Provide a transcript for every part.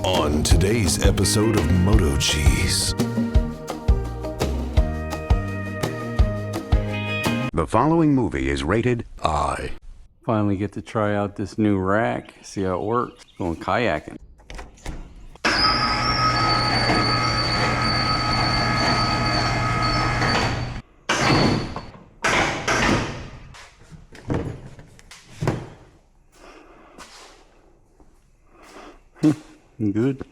On today's episode of MotoCheez. The following movie is rated I. Finally get to try out this new rack, see how it works. Going kayaking. Good.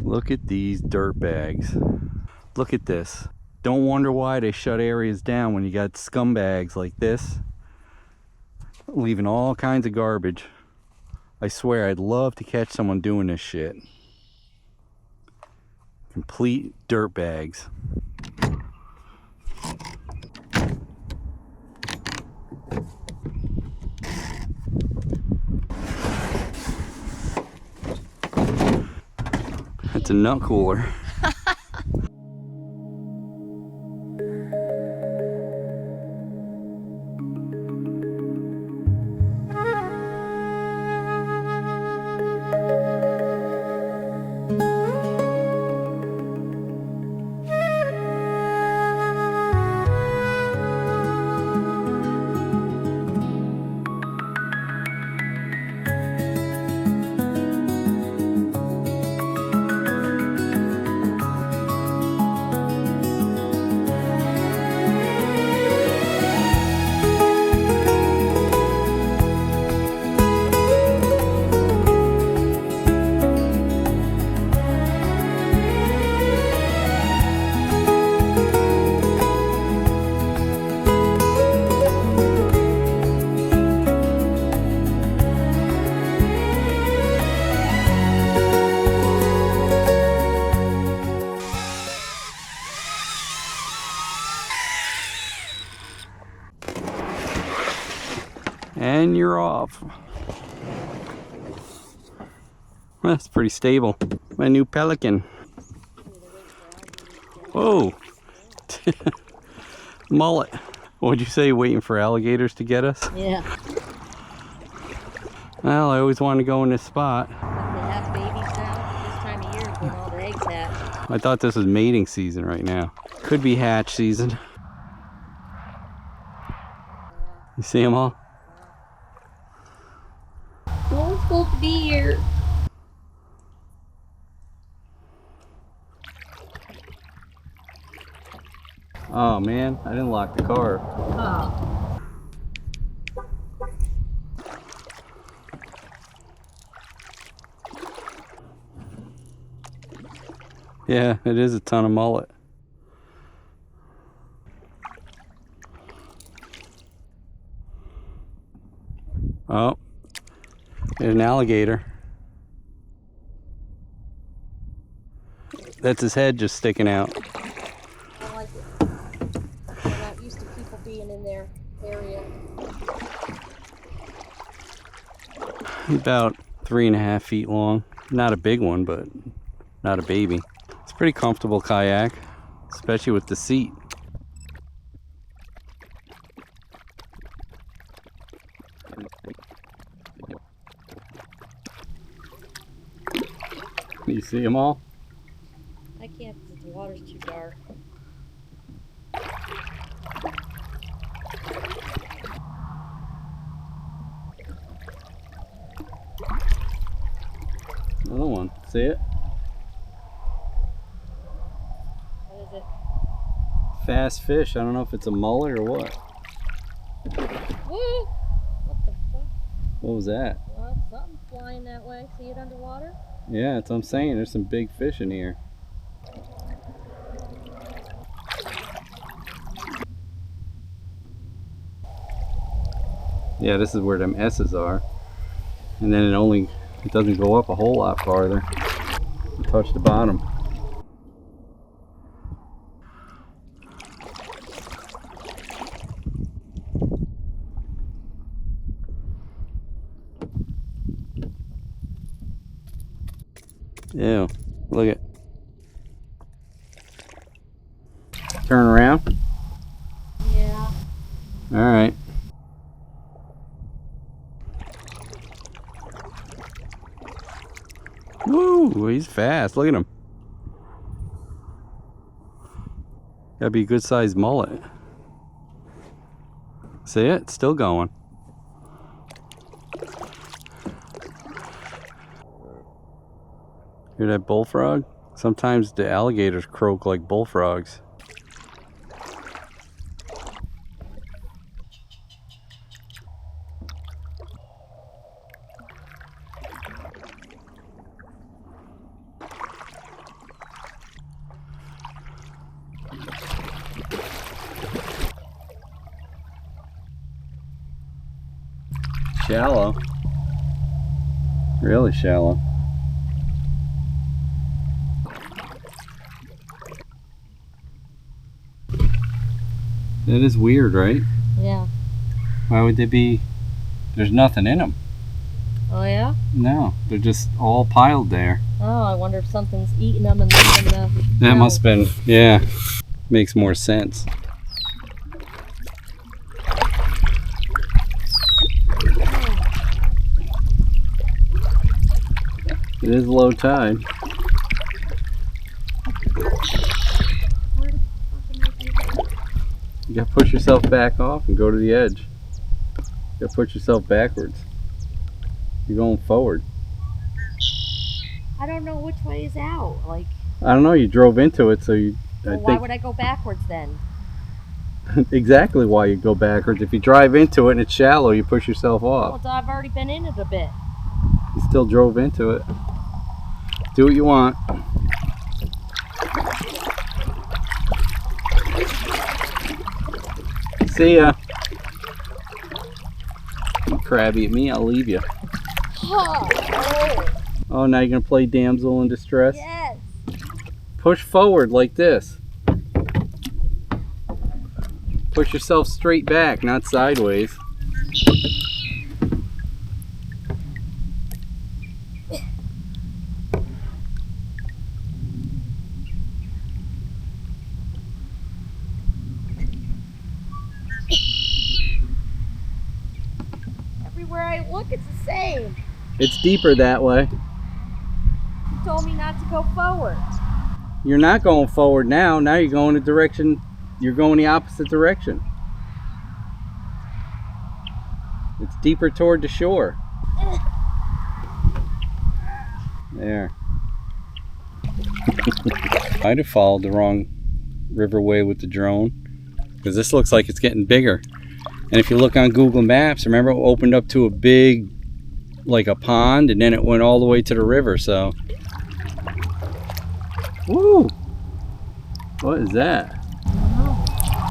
Look at these dirt bags. Look at this. Don't wonder why they shut areas down when you got scumbags like this leaving all kinds of garbage. I swear I'd love to catch someone doing this shit. Complete dirt bags. It's a nut cooler. And you're off. That's pretty stable. My new Pelican. Whoa. Mullet. What'd you say, waiting for alligators to get us? Yeah. Well, I always wanted to go in this spot. They have babies now this time of year when all the eggs hatch. I thought this was mating season right now. Could be hatch season. You see them all? No one's supposed to be here. Oh man, I didn't lock the car. Oh. Yeah, it is a ton of mullet. Oh, there's an alligator. That's his head just sticking out. I like it. I'm not used to people being in their area. About 3.5 feet long. Not a big one, but not a baby. It's a pretty comfortable kayak, especially with the seat. You see them all? I can't because the water's too dark. Another one. See it? What is it? Fast fish. I don't know if it's a mullet or what. Woo! What the fuck? What was that? Well, something's flying that way. See it underwater? Yeah, that's what I'm saying. There's some big fish in here. Yeah, this is where them S's are. And then it doesn't go up a whole lot farther. Touch the bottom. Ew, look at. Turn around. Yeah. All right. Woo, he's fast. Look at him. Gotta be a good sized mullet. See it? It's still going. Hear that bullfrog? Sometimes the alligators croak like bullfrogs. Shallow. Really shallow. That is weird, right? Yeah. Why would they be? There's nothing in them. Oh yeah? No, they're just all piled there. Oh, I wonder if something's eating them and leaving the... That must have been, yeah. Makes more sense. It is low tide. You gotta push yourself back off and go to the edge. You gotta push yourself backwards. You're going forward. I don't know which way is out. Like, I don't know, you drove into it, so you... well, why would I go backwards then? Exactly why you go backwards. If you drive into it and it's shallow, you push yourself off. Well, I've already been in it a bit. You still drove into it. Do what you want. See ya. You crabby at me, I'll leave you. Oh, now you're gonna play damsel in distress? Yes. Push forward like this. Push yourself straight back, not sideways. Everywhere I look, it's the same. It's deeper that way. You told me not to go forward. You're not going forward now. Now you're going the direction, you're going the opposite direction. It's deeper toward the shore. There. I'd have followed the wrong riverway with the drone, because this looks like it's getting bigger. And if you look on Google Maps, remember it opened up to a big, like a pond, and then it went all the way to the river, so. Woo! What is that? I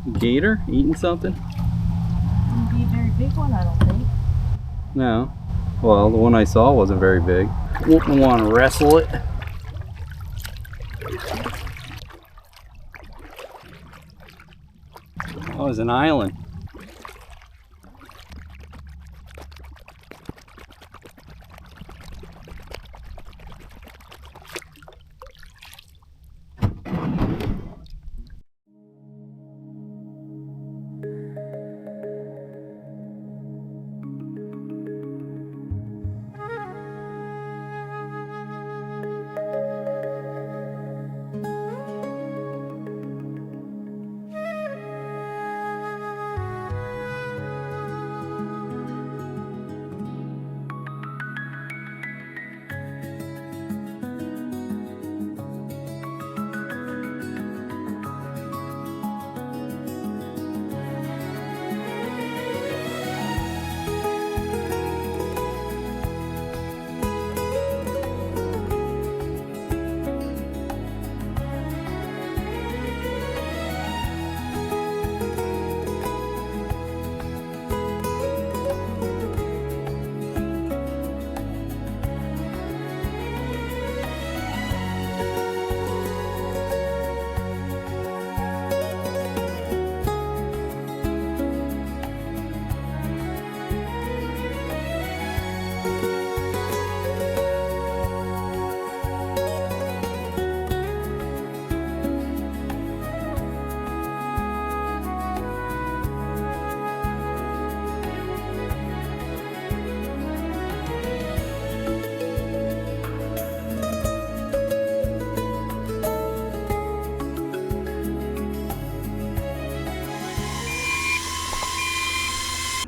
don't know. Gator eating something? Wouldn't be a very big one, I don't think. No. Well, the one I saw wasn't very big. Wouldn't want to wrestle it. Oh, it's an island.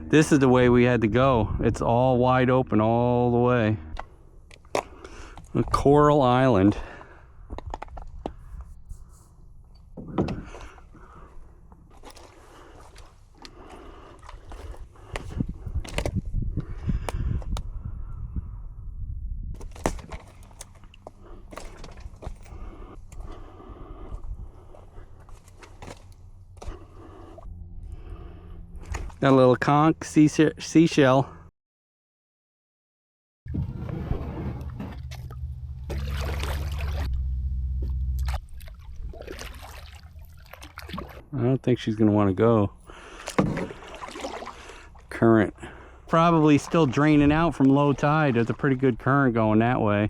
This is the way we had to go. It's all wide open all the way. A coral island. Got a little conch seashell. I don't think she's gonna want to go. Current. Probably still draining out from low tide. There's a pretty good current going that way.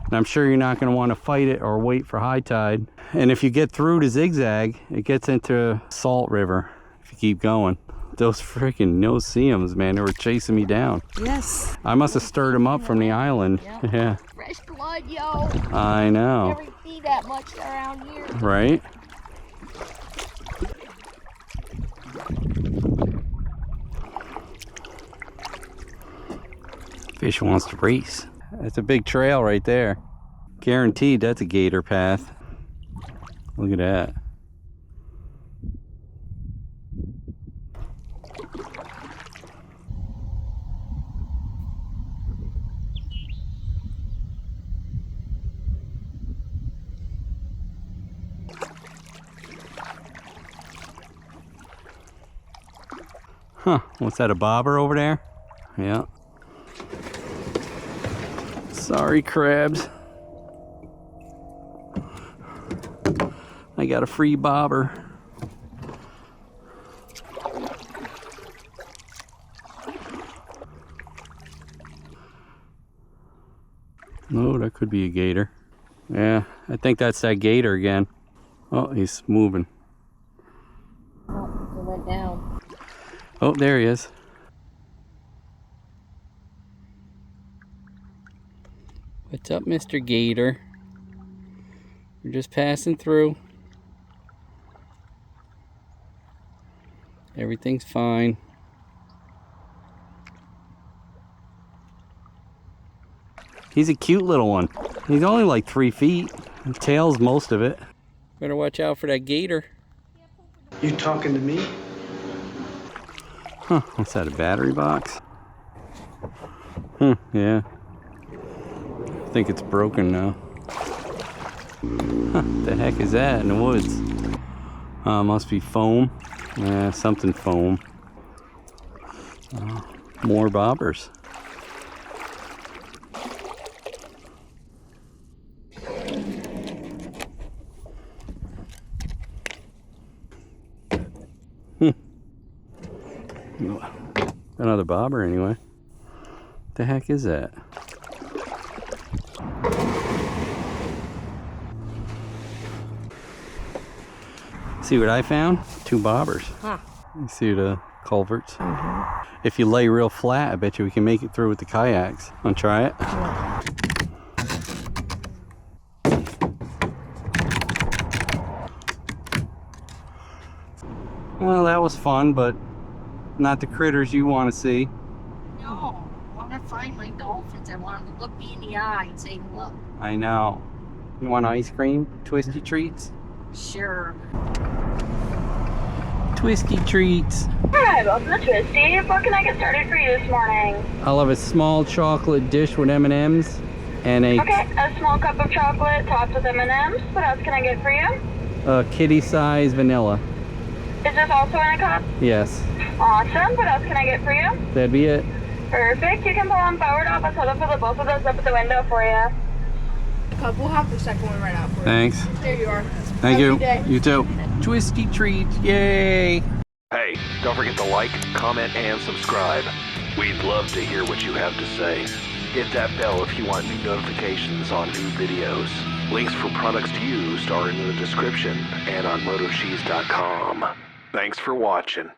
And I'm sure you're not gonna want to fight it or wait for high tide. And if you get through the zigzag, it gets into Salt River if you keep going. Those freaking no-see-ums, man, they were chasing me down. Yes. I must have stirred them up from the island. Yep. Yeah. Fresh blood, yo. I know. Never see that much around here. Right? Fish wants to race. That's a big trail right there. Guaranteed that's a gator path. Look at that. Huh, what's that, a bobber over there? Yeah. Sorry, crabs. I got a free bobber. No, that could be a gator. Yeah, I think that's that gator again. Oh, he's moving. Oh, it went down. Oh, there he is. What's up, Mr. Gator? We're just passing through. Everything's fine. He's a cute little one. He's only like 3 feet. The tail's most of it. Better watch out for that gator. You talking to me? Huh, what's that, a battery box? Yeah. I think it's broken now. Huh, the heck is that in the woods? Must be foam. Yeah, something foam. More bobbers. Another bobber anyway. What the heck is that? See what I found? 2 bobbers. Huh. You see the culverts? If you lay real flat, I bet you we can make it through with the kayaks. Wanna try it? Well, that was fun, but not the critters you want to see. No, I want to find my dolphins. I want them to look me in the eye and say, look. I know. You want ice cream? Twisty treats? Sure. Twisty treats. Hi, welcome to Twisty. What can I get started for you this morning? I'll have a small chocolate dish with M&Ms and a Okay, a small cup of chocolate topped with M&Ms. What else can I get for you? kitty size vanilla. Is this also in a cup? Yes. Awesome. What else can I get for you? That'd be it. Perfect. You can pull on forward. I'll put the both of those up at the window for you. We'll have the second one right out for you. Thanks. There you are. Thank Have a you. good day. You too. Twisty treats. Yay. Hey, don't forget to like, comment, and subscribe. We'd love to hear what you have to say. Hit that bell if you want new notifications on new videos. Links for products used are in the description and on MotoCheez.com. Thanks for watching.